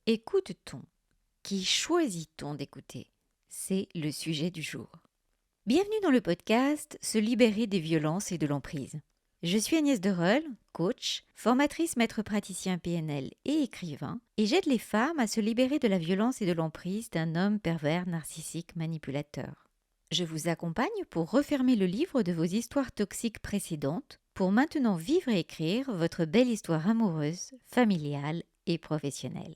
Écoute-t-on? Qui choisit-on d'écouter? C'est le sujet du jour. Bienvenue dans le podcast Se libérer des violences et de l'emprise. Je suis Agnès Dereul, coach, formatrice maître praticien PNL et écrivain, et j'aide les femmes à se libérer de la violence et de l'emprise d'un homme pervers narcissique manipulateur. Je vous accompagne pour refermer le livre de vos histoires toxiques précédentes, pour maintenant vivre et écrire votre belle histoire amoureuse, familiale et professionnelle.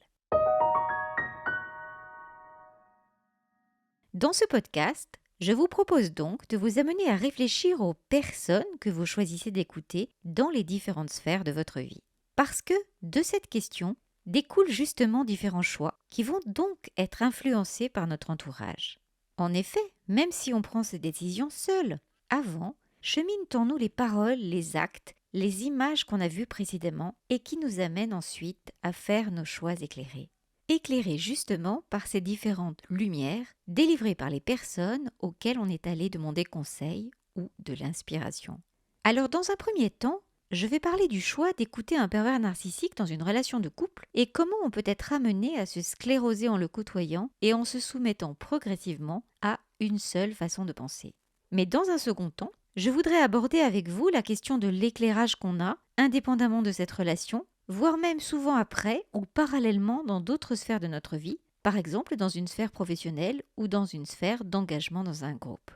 Dans ce podcast, je vous propose donc de vous amener à réfléchir aux personnes que vous choisissez d'écouter dans les différentes sphères de votre vie. Parce que de cette question découlent justement différents choix qui vont donc être influencés par notre entourage. En effet, même si on prend ces décisions seul, avant, cheminent en nous les paroles, les actes, les images qu'on a vues précédemment et qui nous amènent ensuite à faire nos choix éclairés. Éclairés justement par ces différentes lumières délivrées par les personnes auxquelles on est allé demander conseil ou de l'inspiration. Alors dans un premier temps, je vais parler du choix d'écouter un pervers narcissique dans une relation de couple et comment on peut être amené à se scléroser en le côtoyant et en se soumettant progressivement à une seule façon de penser. Mais dans un second temps, je voudrais aborder avec vous la question de l'éclairage qu'on a, indépendamment de cette relation, voire même souvent après ou parallèlement dans d'autres sphères de notre vie, par exemple dans une sphère professionnelle ou dans une sphère d'engagement dans un groupe.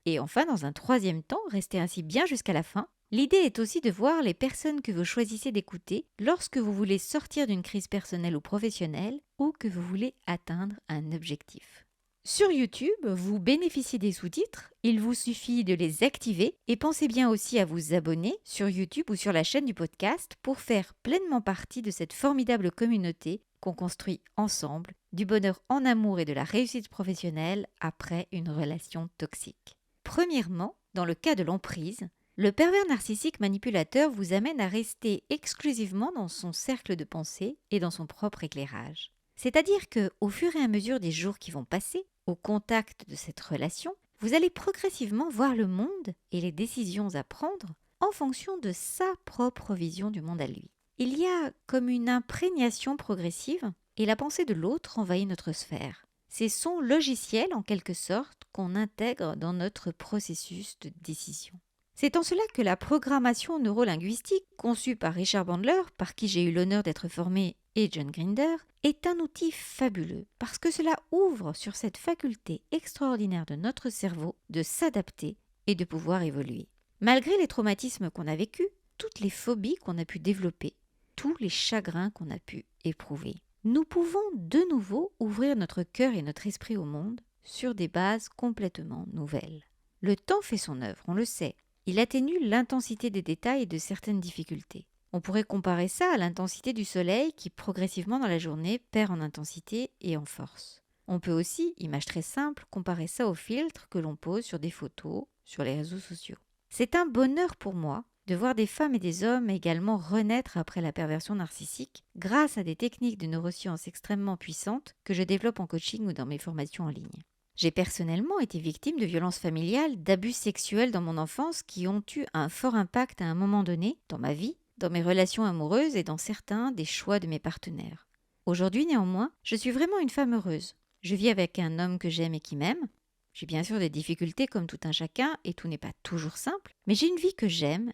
Et enfin, dans un troisième temps, restez ainsi bien jusqu'à la fin, l'idée est aussi de voir les personnes que vous choisissez d'écouter lorsque vous voulez sortir d'une crise personnelle ou professionnelle ou que vous voulez atteindre un objectif. Sur YouTube, vous bénéficiez des sous-titres, il vous suffit de les activer et pensez bien aussi à vous abonner sur YouTube ou sur la chaîne du podcast pour faire pleinement partie de cette formidable communauté qu'on construit ensemble, du bonheur en amour et de la réussite professionnelle après une relation toxique. Premièrement, dans le cas de l'emprise, le pervers narcissique manipulateur vous amène à rester exclusivement dans son cercle de pensée et dans son propre éclairage. C'est-à-dire que, au fur et à mesure des jours qui vont passer, au contact de cette relation, vous allez progressivement voir le monde et les décisions à prendre en fonction de sa propre vision du monde à lui. Il y a comme une imprégnation progressive et la pensée de l'autre envahit notre sphère. C'est son logiciel en quelque sorte qu'on intègre dans notre processus de décision. C'est en cela que la programmation neurolinguistique, conçue par Richard Bandler, par qui j'ai eu l'honneur d'être formé, et John Grinder, est un outil fabuleux parce que cela ouvre sur cette faculté extraordinaire de notre cerveau de s'adapter et de pouvoir évoluer. Malgré les traumatismes qu'on a vécus, toutes les phobies qu'on a pu développer, tous les chagrins qu'on a pu éprouver, nous pouvons de nouveau ouvrir notre cœur et notre esprit au monde sur des bases complètement nouvelles. Le temps fait son œuvre, on le sait. Il atténue l'intensité des détails et de certaines difficultés. On pourrait comparer ça à l'intensité du soleil qui progressivement dans la journée perd en intensité et en force. On peut aussi, image très simple, comparer ça aux filtres que l'on pose sur des photos, sur les réseaux sociaux. C'est un bonheur pour moi de voir des femmes et des hommes également renaître après la perversion narcissique grâce à des techniques de neurosciences extrêmement puissantes que je développe en coaching ou dans mes formations en ligne. J'ai personnellement été victime de violences familiales, d'abus sexuels dans mon enfance qui ont eu un fort impact à un moment donné dans ma vie, dans mes relations amoureuses et dans certains des choix de mes partenaires. Aujourd'hui néanmoins, je suis vraiment une femme heureuse. Je vis avec un homme que j'aime et qui m'aime. J'ai bien sûr des difficultés comme tout un chacun et tout n'est pas toujours simple, mais j'ai une vie que j'aime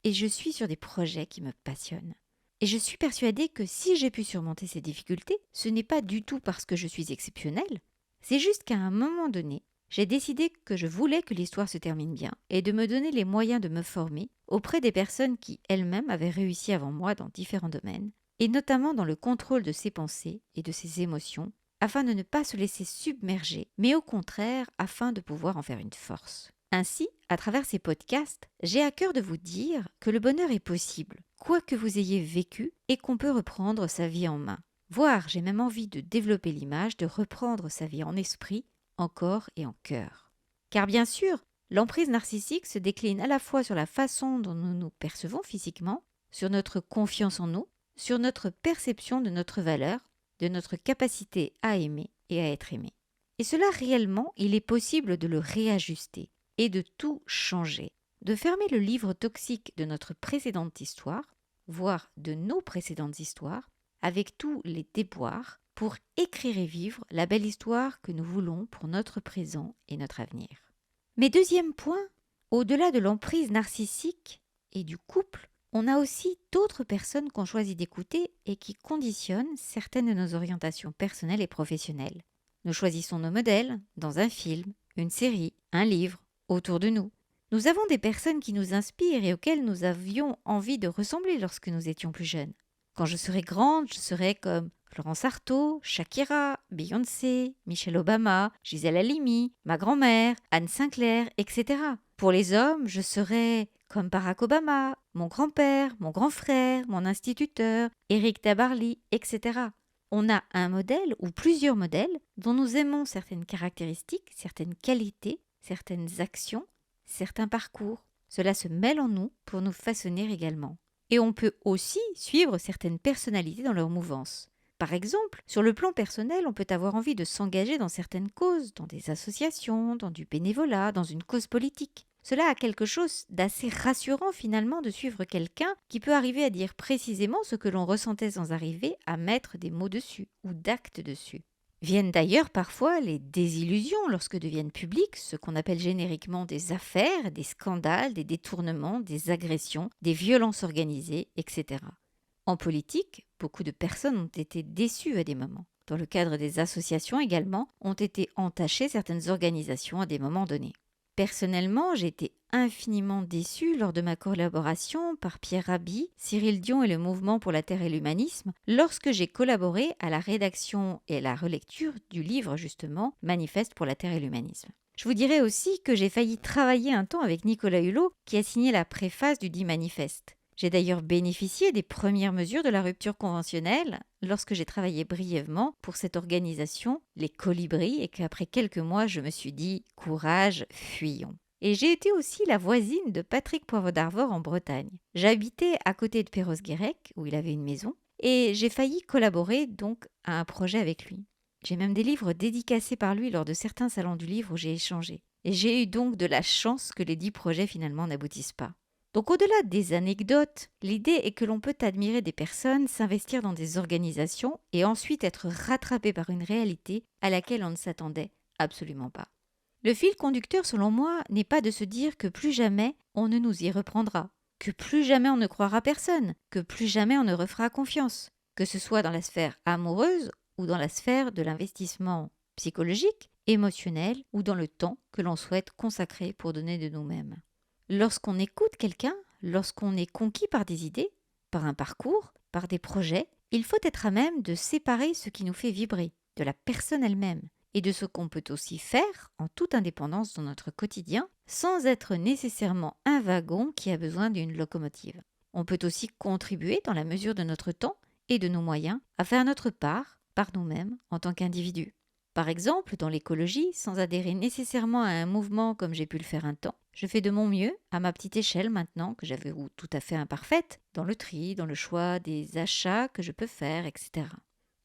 et je suis sur des projets qui me passionnent. Et je suis persuadée que si j'ai pu surmonter ces difficultés, ce n'est pas du tout parce que je suis exceptionnelle. C'est juste qu'à un moment donné, j'ai décidé que je voulais que l'histoire se termine bien et de me donner les moyens de me former auprès des personnes qui elles-mêmes avaient réussi avant moi dans différents domaines, et notamment dans le contrôle de ses pensées et de ses émotions, afin de ne pas se laisser submerger, mais au contraire afin de pouvoir en faire une force. Ainsi, à travers ces podcasts, j'ai à cœur de vous dire que le bonheur est possible, quoi que vous ayez vécu, et qu'on peut reprendre sa vie en main. Voire, j'ai même envie de développer l'image, de reprendre sa vie en esprit, en corps et en cœur. Car bien sûr, l'emprise narcissique se décline à la fois sur la façon dont nous nous percevons physiquement, sur notre confiance en nous, sur notre perception de notre valeur, de notre capacité à aimer et à être aimé. Et cela réellement, il est possible de le réajuster et de tout changer, de fermer le livre toxique de notre précédente histoire, voire de nos précédentes histoires, avec tous les déboires, pour écrire et vivre la belle histoire que nous voulons pour notre présent et notre avenir. Mais deuxième point, au-delà de l'emprise narcissique et du couple, on a aussi d'autres personnes qu'on choisit d'écouter et qui conditionnent certaines de nos orientations personnelles et professionnelles. Nous choisissons nos modèles dans un film, une série, un livre, autour de nous. Nous avons des personnes qui nous inspirent et auxquelles nous avions envie de ressembler lorsque nous étions plus jeunes. Quand je serai grande, je serai comme Florence Artaud, Shakira, Beyoncé, Michelle Obama, Gisèle Halimi, ma grand-mère, Anne Sinclair, etc. Pour les hommes, je serai comme Barack Obama, mon grand-père, mon grand frère, mon instituteur, Éric Tabarly, etc. On a un modèle ou plusieurs modèles dont nous aimons certaines caractéristiques, certaines qualités, certaines actions, certains parcours. Cela se mêle en nous pour nous façonner également. Et on peut aussi suivre certaines personnalités dans leur mouvance. Par exemple, sur le plan personnel, on peut avoir envie de s'engager dans certaines causes, dans des associations, dans du bénévolat, dans une cause politique. Cela a quelque chose d'assez rassurant finalement de suivre quelqu'un qui peut arriver à dire précisément ce que l'on ressentait sans arriver à mettre des mots dessus ou d'actes dessus. Viennent d'ailleurs parfois les désillusions lorsque deviennent publics ce qu'on appelle génériquement des affaires, des scandales, des détournements, des agressions, des violences organisées, etc. En politique, beaucoup de personnes ont été déçues à des moments. Dans le cadre des associations également, ont été entachées certaines organisations à des moments donnés. Personnellement, j'ai été infiniment déçue lors de ma collaboration par Pierre Rabhi, Cyril Dion et le Mouvement pour la Terre et l'Humanisme lorsque j'ai collaboré à la rédaction et à la relecture du livre justement Manifeste pour la Terre et l'Humanisme. Je vous dirais aussi que j'ai failli travailler un temps avec Nicolas Hulot qui a signé la préface du dit Manifeste. J'ai d'ailleurs bénéficié des premières mesures de la rupture conventionnelle lorsque j'ai travaillé brièvement pour cette organisation, les Colibris, et qu'après quelques mois, je me suis dit « courage, fuyons ». Et j'ai été aussi la voisine de Patrick Poivre d'Arvor en Bretagne. J'habitais à côté de Perros-Guirec, où il avait une maison, et j'ai failli collaborer donc à un projet avec lui. J'ai même des livres dédicacés par lui lors de certains salons du livre où j'ai échangé. Et j'ai eu donc de la chance que les 10 projets finalement n'aboutissent pas. Donc au-delà des anecdotes, l'idée est que l'on peut admirer des personnes, s'investir dans des organisations et ensuite être rattrapé par une réalité à laquelle on ne s'attendait absolument pas. Le fil conducteur, selon moi, n'est pas de se dire que plus jamais on ne nous y reprendra, que plus jamais on ne croira personne, que plus jamais on ne refera confiance, que ce soit dans la sphère amoureuse ou dans la sphère de l'investissement psychologique, émotionnel ou dans le temps que l'on souhaite consacrer pour donner de nous-mêmes. Lorsqu'on écoute quelqu'un, lorsqu'on est conquis par des idées, par un parcours, par des projets, il faut être à même de séparer ce qui nous fait vibrer, de la personne elle-même, et de ce qu'on peut aussi faire en toute indépendance dans notre quotidien, sans être nécessairement un wagon qui a besoin d'une locomotive. On peut aussi contribuer dans la mesure de notre temps et de nos moyens à faire notre part par nous-mêmes en tant qu'individus. Par exemple, dans l'écologie, sans adhérer nécessairement à un mouvement comme j'ai pu le faire un temps, je fais de mon mieux, à ma petite échelle maintenant, que j'avais tout à fait imparfaite, dans le tri, dans le choix des achats que je peux faire, etc.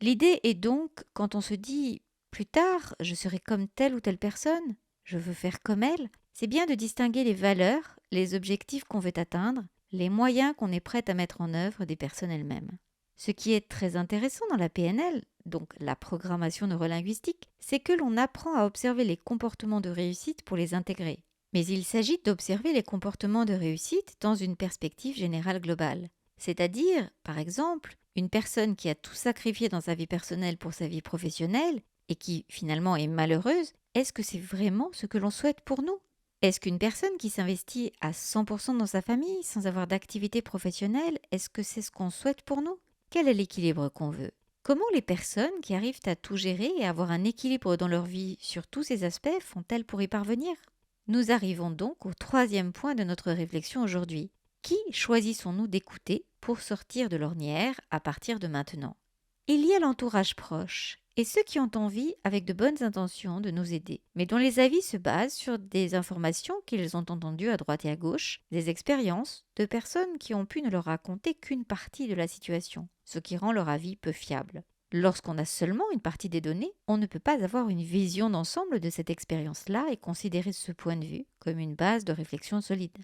L'idée est donc, quand on se dit « plus tard, je serai comme telle ou telle personne, je veux faire comme elle », c'est bien de distinguer les valeurs, les objectifs qu'on veut atteindre, les moyens qu'on est prêt à mettre en œuvre des personnes elles-mêmes. Ce qui est très intéressant dans la PNL, donc la programmation neurolinguistique, c'est que l'on apprend à observer les comportements de réussite pour les intégrer. Mais il s'agit d'observer les comportements de réussite dans une perspective générale globale. C'est-à-dire, par exemple, une personne qui a tout sacrifié dans sa vie personnelle pour sa vie professionnelle et qui finalement est malheureuse, est-ce que c'est vraiment ce que l'on souhaite pour nous ? Est-ce qu'une personne qui s'investit à 100% dans sa famille sans avoir d'activité professionnelle, est-ce que c'est ce qu'on souhaite pour nous ? Quel est l'équilibre qu'on veut ? Comment les personnes qui arrivent à tout gérer et avoir un équilibre dans leur vie sur tous ces aspects font-elles pour y parvenir ? Nous arrivons donc au troisième point de notre réflexion aujourd'hui. Qui choisissons-nous d'écouter pour sortir de l'ornière à partir de maintenant ? Il y a l'entourage proche et ceux qui ont envie, avec de bonnes intentions, de nous aider, mais dont les avis se basent sur des informations qu'ils ont entendues à droite et à gauche, des expériences de personnes qui ont pu ne leur raconter qu'une partie de la situation, ce qui rend leur avis peu fiable. Lorsqu'on a seulement une partie des données, on ne peut pas avoir une vision d'ensemble de cette expérience-là et considérer ce point de vue comme une base de réflexion solide.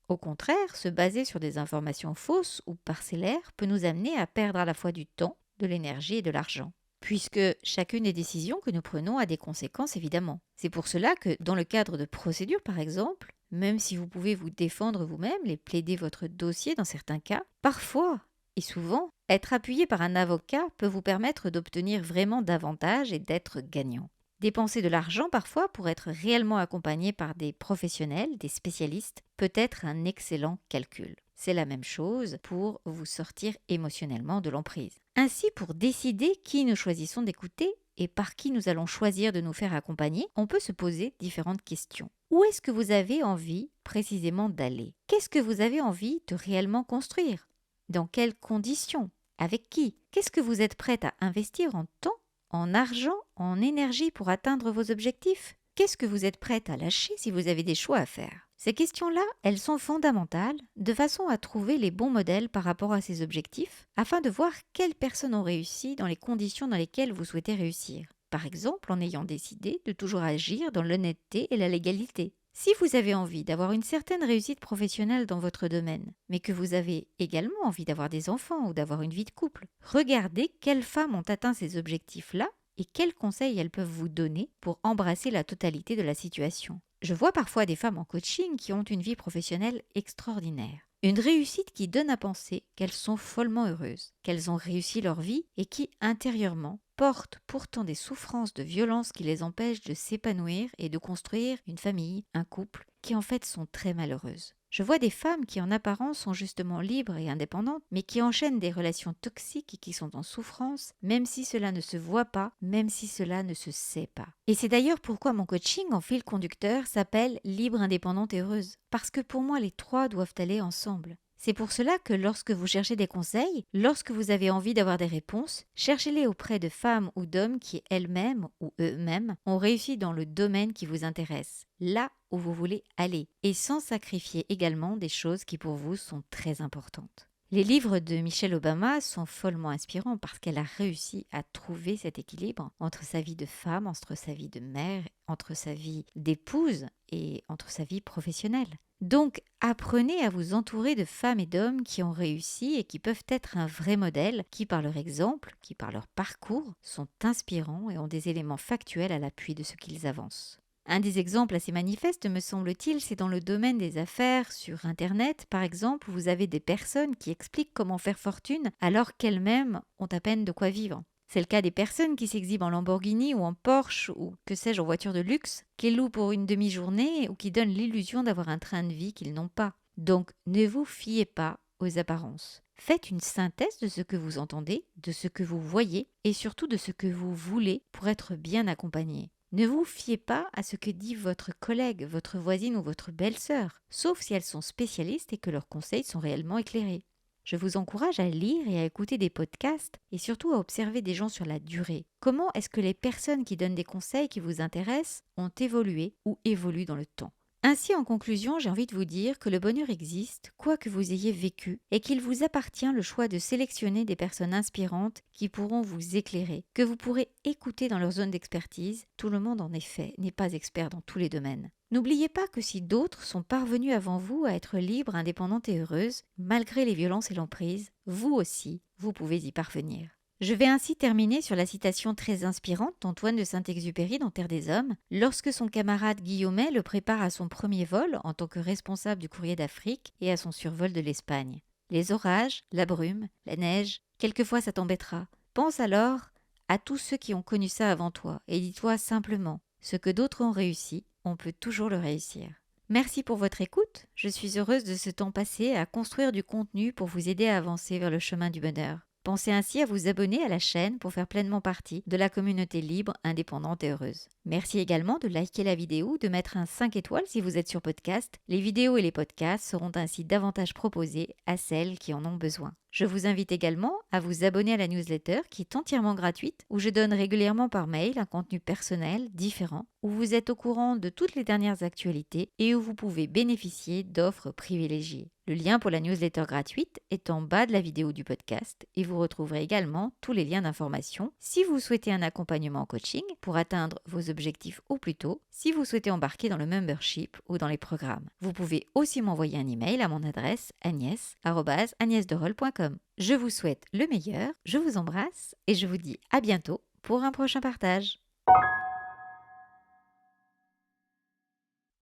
Au contraire, se baser sur des informations fausses ou parcellaires peut nous amener à perdre à la fois du temps, de l'énergie et de l'argent. puisque chacune des décisions que nous prenons a des conséquences évidemment. C'est pour cela que dans le cadre de procédures par exemple, même si vous pouvez vous défendre vous-même et plaider votre dossier dans certains cas, parfois et souvent, être appuyé par un avocat peut vous permettre d'obtenir vraiment davantage et d'être gagnant. Dépenser de l'argent parfois pour être réellement accompagné par des professionnels, des spécialistes, peut être un excellent calcul. C'est la même chose pour vous sortir émotionnellement de l'emprise. Ainsi, pour décider qui nous choisissons d'écouter et par qui nous allons choisir de nous faire accompagner, on peut se poser différentes questions. Où est-ce que vous avez envie précisément d'aller? Qu'est-ce que vous avez envie de réellement construire? Dans quelles conditions? Avec qui? Qu'est-ce que vous êtes prête à investir en temps, en argent, en énergie pour atteindre vos objectifs? Qu'est-ce que vous êtes prête à lâcher si vous avez des choix à faire? Ces questions-là, elles sont fondamentales de façon à trouver les bons modèles par rapport à ces objectifs, afin de voir quelles personnes ont réussi dans les conditions dans lesquelles vous souhaitez réussir. Par exemple, en ayant décidé de toujours agir dans l'honnêteté et la légalité. Si vous avez envie d'avoir une certaine réussite professionnelle dans votre domaine, mais que vous avez également envie d'avoir des enfants ou d'avoir une vie de couple, regardez quelles femmes ont atteint ces objectifs-là et quels conseils elles peuvent vous donner pour embrasser la totalité de la situation. Je vois parfois des femmes en coaching qui ont une vie professionnelle extraordinaire. Une réussite qui donne à penser qu'elles sont follement heureuses, qu'elles ont réussi leur vie et qui, intérieurement, portent pourtant des souffrances de violence qui les empêchent de s'épanouir et de construire une famille, un couple, qui en fait sont très malheureuses. Je vois des femmes qui en apparence sont justement libres et indépendantes, mais qui enchaînent des relations toxiques et qui sont en souffrance, même si cela ne se voit pas, même si cela ne se sait pas. Et c'est d'ailleurs pourquoi mon coaching en fil conducteur s'appelle Libre, indépendante et heureuse. Parce que pour moi, les trois doivent aller ensemble. C'est pour cela que lorsque vous cherchez des conseils, lorsque vous avez envie d'avoir des réponses, cherchez-les auprès de femmes ou d'hommes qui elles-mêmes ou eux-mêmes ont réussi dans le domaine qui vous intéresse, là où vous voulez aller, et sans sacrifier également des choses qui pour vous sont très importantes. Les livres de Michelle Obama sont follement inspirants parce qu'elle a réussi à trouver cet équilibre entre sa vie de femme, entre sa vie de mère, entre sa vie d'épouse et entre sa vie professionnelle. Donc, apprenez à vous entourer de femmes et d'hommes qui ont réussi et qui peuvent être un vrai modèle, qui par leur exemple, qui par leur parcours, sont inspirants et ont des éléments factuels à l'appui de ce qu'ils avancent. Un des exemples assez manifestes, me semble-t-il, c'est dans le domaine des affaires. Sur Internet, par exemple, vous avez des personnes qui expliquent comment faire fortune alors qu'elles-mêmes ont à peine de quoi vivre. C'est le cas des personnes qui s'exhibent en Lamborghini ou en Porsche ou que sais-je en voiture de luxe, qui louent pour une demi-journée ou qui donnent l'illusion d'avoir un train de vie qu'ils n'ont pas. Donc ne vous fiez pas aux apparences. Faites une synthèse de ce que vous entendez, de ce que vous voyez et surtout de ce que vous voulez pour être bien accompagné. Ne vous fiez pas à ce que dit votre collègue, votre voisine ou votre belle-sœur, sauf si elles sont spécialistes et que leurs conseils sont réellement éclairés. Je vous encourage à lire et à écouter des podcasts et surtout à observer des gens sur la durée. Comment est-ce que les personnes qui donnent des conseils qui vous intéressent ont évolué ou évoluent dans le temps? Ainsi, en conclusion, j'ai envie de vous dire que le bonheur existe, quoi que vous ayez vécu, et qu'il vous appartient le choix de sélectionner des personnes inspirantes qui pourront vous éclairer, que vous pourrez écouter dans leur zone d'expertise. Tout le monde, en effet, n'est pas expert dans tous les domaines. N'oubliez pas que si d'autres sont parvenus avant vous à être libres, indépendantes et heureuses, malgré les violences et l'emprise, vous aussi, vous pouvez y parvenir. Je vais ainsi terminer sur la citation très inspirante d'Antoine de Saint-Exupéry dans Terre des Hommes, lorsque son camarade Guillaumet le prépare à son premier vol en tant que responsable du courrier d'Afrique et à son survol de l'Espagne. Les orages, la brume, la neige, quelquefois ça t'embêtera. Pense alors à tous ceux qui ont connu ça avant toi et dis-toi simplement, ce que d'autres ont réussi, on peut toujours le réussir. Merci pour votre écoute, je suis heureuse de ce temps passé à construire du contenu pour vous aider à avancer vers le chemin du bonheur. Pensez ainsi à vous abonner à la chaîne pour faire pleinement partie de la communauté libre, indépendante et heureuse. Merci également de liker la vidéo, de mettre un 5 étoiles si vous êtes sur podcast. Les vidéos et les podcasts seront ainsi davantage proposés à celles qui en ont besoin. Je vous invite également à vous abonner à la newsletter qui est entièrement gratuite, où je donne régulièrement par mail un contenu personnel, différent, où vous êtes au courant de toutes les dernières actualités et où vous pouvez bénéficier d'offres privilégiées. Le lien pour la newsletter gratuite est en bas de la vidéo du podcast et vous retrouverez également tous les liens d'information si vous souhaitez un accompagnement en coaching pour atteindre vos objectifs au plus tôt, si vous souhaitez embarquer dans le membership ou dans les programmes. Vous pouvez aussi m'envoyer un email à mon adresse agnès@agnèsderol.com. Je vous souhaite le meilleur, je vous embrasse et je vous dis à bientôt pour un prochain partage.